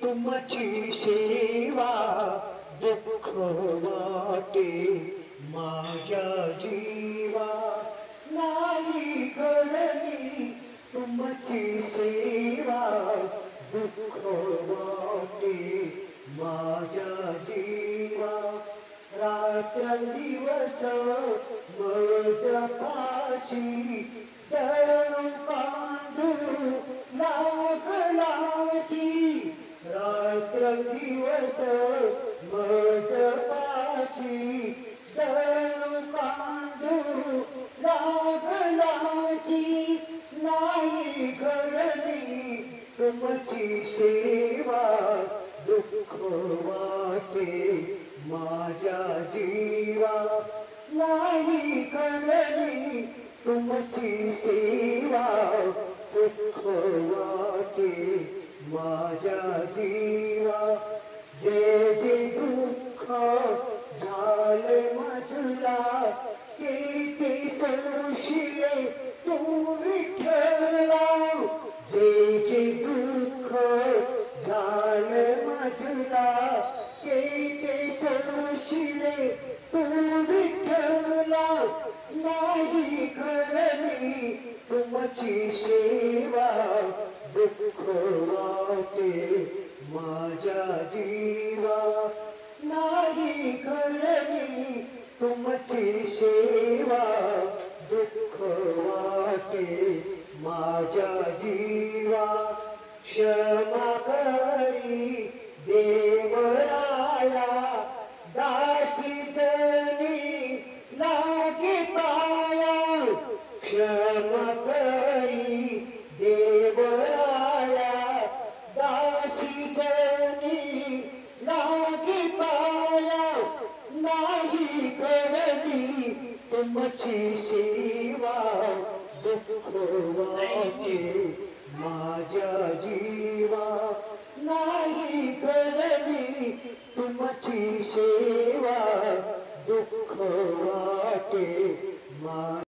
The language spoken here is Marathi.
तुमची सेवा दुःख वाटे माझ्या जीवा नाही घडली तुमची सेवा दुःख वाटे माझ्या जीवा रात्रंदिवस मज पाशी दळणू कांडू लागलासी रात्रंदिवस मज पाशी दळणू कांडू लागलासी नाही घडली तुमची सेवा दुःख वाटे माझ्या जीवा नाही घडली तुमची सेवा दुःख वाटे माझ्या जीवा जे जे दुःख झाले माझला किती सोशिले तू विठ्ठला जे जे दुःख झाले माझला किती सोशिले तू विठ्ठला नाही घडली तुमची सेवा दुःख वाटे माझ्या जीवा नाही घडली तुमची सेवा दुःख वाटे माझ्या जीवा क्षमा करी देवराया दासी जनी लागे पाया क्षमा करी देवराया दासी जनी लागे पाया नाही घडली तुमची सेवा दुःख वाटे माझ्या जीवा नाही घडली तुमची सेवा दुःख वाटे